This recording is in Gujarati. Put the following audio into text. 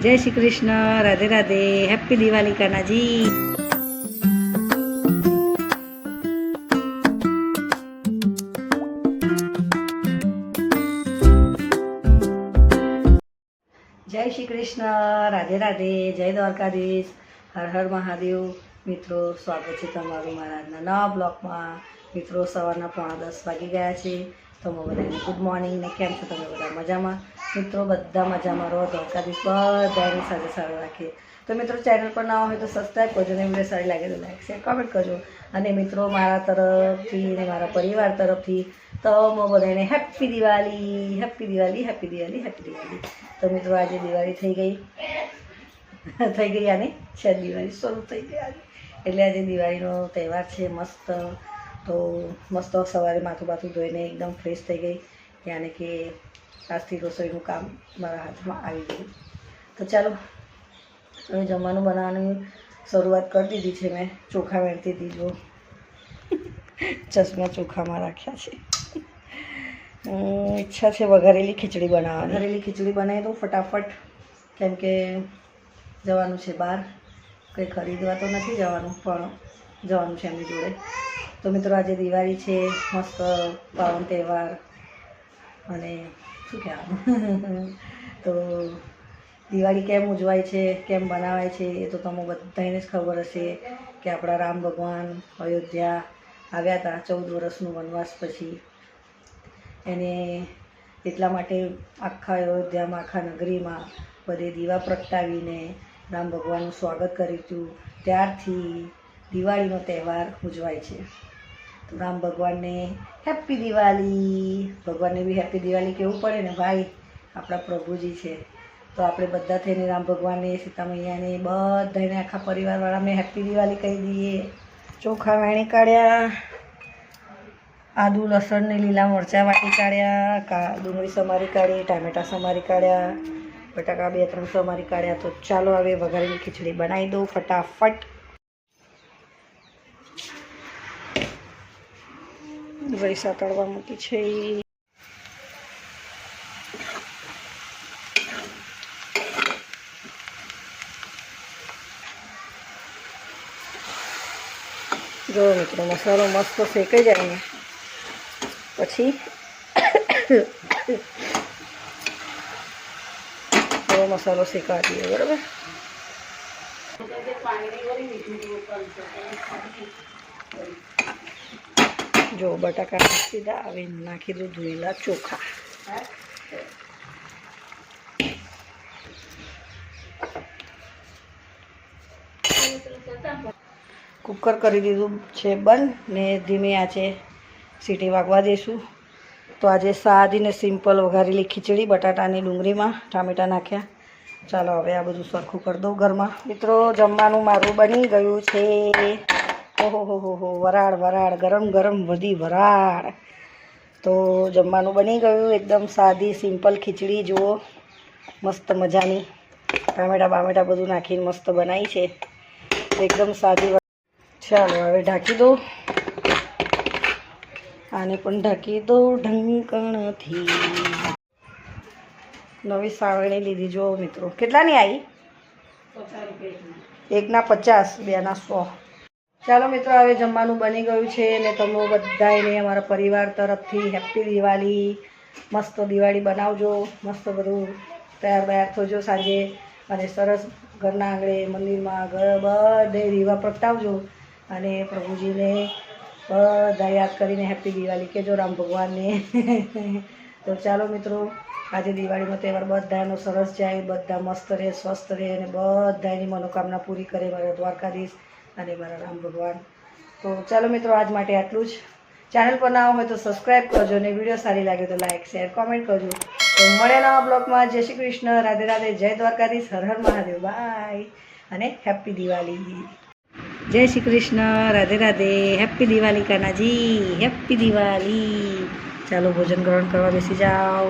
जय श्री कृष्ण, राधे राधे, हैप्पी दिवाली कान्हा जी। जय श्री कृष्ण, राधे राधे, जय द्वारकाधीश, हर हर महादेव। मित्रों स्वागत है तमारू मारा आजना नवा ब्लॉगમાં। મિત્રો સવારના 9:45 વાગી ગયા છે। તમે બધાને ગુડ મોર્નિંગ ને કેમ છો? તમે બધા મજામાં? મિત્રો બધા મજામાં રહો, દ્વારકાધીશ બધાની સાથે સારું રાખે। તો મિત્રો ચેનલ પર ના હોય તો સબસ્ક્રાઈબ કરજો ને વિડીયો સારી લાગે તો લાઈક શેર કમેન્ટ કરજો। અને મિત્રો મારા તરફથી ને મારા પરિવાર તરફથી તમે બધાને happy Diwali, happy Diwali, happy Diwali, happy Diwali. તો મિત્રો આજે દિવાળી થઈ ગઈ આને છે દિવાળી શરૂ થઈ ગઈ આજે, એટલે આજે દિવાળીનો તહેવાર છે મસ્ત। તો મસ્ત સવારે માથું બાથું ધોઈને એકદમ ફ્રેશ થઈ ગઈ, યાને કે આજથી રસોઈનું કામ મારા હાથમાં આવી ગયું। તો ચાલો હવે જમવાનું બનાવવાની શરૂઆત કરી દીધી છે મેં। ચોખા વેણતી હતી, જો ચશ્મા ચોખામાં રાખ્યા છે। ઈચ્છા છે વઘારેલી ખીચડી બનાવવાની। વઘારેલી ખીચડી બનાવી દઉં ફટાફટ, કેમ કે જવાનું છે બહાર, કંઈ ખરીદવા તો નથી જવાનું પણ જવાનું છે એમની જોડે। તો મિત્રો આજે દિવાળી છે, મસ્ત પાવન તહેવાર, અને શું કહેવાનું તો દિવાળી કેમ ઉજવાય છે, કેમ બનાવાય છે એ તો તમને બધાને જ ખબર હશે કે આપણા રામ ભગવાન અયોધ્યા આવ્યા હતા 14 વર્ષનું વનવાસ પછી। એને એટલા માટે આખા અયોધ્યામાં, આખા નગરીમાં બધે દીવા પ્રગટાવીને રામ ભગવાનનું સ્વાગત કર્યું હતું। ત્યારથી દિવાળીનો તહેવાર ઉજવાય છે। તો રામ ભગવાનને હેપ્પી દિવાળી, ભગવાનને બી હેપ્પી દિવાળી કહેવું પડે ને ભાઈ, આપણા પ્રભુજી છે। તો આપણે બધા થઈને રામ ભગવાનને, સીતા મૈયાને, બધાને આખા પરિવારવાળાને હેપ્પી દિવાળી કહી દઈએ। ચોખા વેણી કાઢ્યા, આદુ લસણ ને લીલા મરચાં વાટી કાઢ્યા, ડુંગળી સમારી કાઢી, ટામેટાં સમારી કાઢ્યા, બટાકા 2-3 સમારી કાઢ્યા। તો ચાલો હવે વઘારેલી ખીચડી બનાવી દઉં ફટાફટ। વૈસા તળવા મૂકી છે। જો મિત્રો મસાલો મસ્ત શેકાઈ જાય ને પછી થોડો મસાલો શેકાવા દઈએ, બરાબર। જો બટાકા સીધા આવે, નાખી દઉં ધોયેલા ચોખા। કુકર કરી દીધું છે બંધ ને ધીમે આંચે સીટી વાગવા દઈશું। તો આજે સાદી ને સિમ્પલ વઘારેલી ખીચડી, બટાટાની ડુંગળીમાં ટામેટાં નાખ્યા। ચાલો હવે આ બધું સરખું કરી દઉં ઘરમાં। મિત્રો જમવાનું મારું બની ગયું છે। ઓહો હો, વરાળ વરાળ, ગરમ ગરમ વધી વરાળ। તો જમવાનું બની ગયું, એકદમ સાદી સિમ્પલ ખીચડી જુઓ, મસ્ત મજાની ટામેટાં બામેટાં બધું નાખીને મસ્ત બનાવી છે, એકદમ સાદી। ચાલો હવે ઢાંકી દો, આને પણ ઢાંકી દો ઢંકણથી। નવી સાવરણી લીધી, જો મિત્રો કેટલાની આવી? 50 રૂપિયા, એકના 50, બેના 100। ચાલો મિત્રો હવે જમવાનું બની ગયું છે ને તમે બધાને અમારા પરિવાર તરફથી હેપ્પી દિવાળી। મસ્ત દિવાળી બનાવજો, મસ્ત બધું તૈયાર બયાર થજો સાંજે, અને સરસ ઘરના આંગણે, મંદિરમાં, બધે દીવા પ્રગટાવજો, અને પ્રભુજીને બધા યાદ કરીને હેપ્પી દિવાળી કહેજો, રામ ભગવાનને। તો ચાલો મિત્રો આજે દિવાળીનો તહેવાર બધાનો સરસ જાય, બધા મસ્ત રહે, સ્વસ્થ રહે, અને બધાની મનોકામના પૂરી કરે મારા દ્વારકાધીશ અને મારા રામ ભગવાન। તો ચાલો મિત્રો આજ માટે આટલું જ। ચેનલ પર ના હોય તો સબસ્ક્રાઈબ કરજો, અને વિડીયો સારી લાગે તો લાઈક શેર કમેન્ટ કરજો। તો મળે નવા બ્લોગમાં। જય શ્રી કૃષ્ણ, રાધે રાધે, જય દ્વારકાધીશ, હર હર મહાદેવ, બાય, અને હેપ્પી દિવાળી। जय श्री कृष्ण, राधे राधे, हैप्पी दिवाली कान्हा जी, हैप्पी दिवाली। चलो भोजन ग्रहण करवा बेसी जाओ।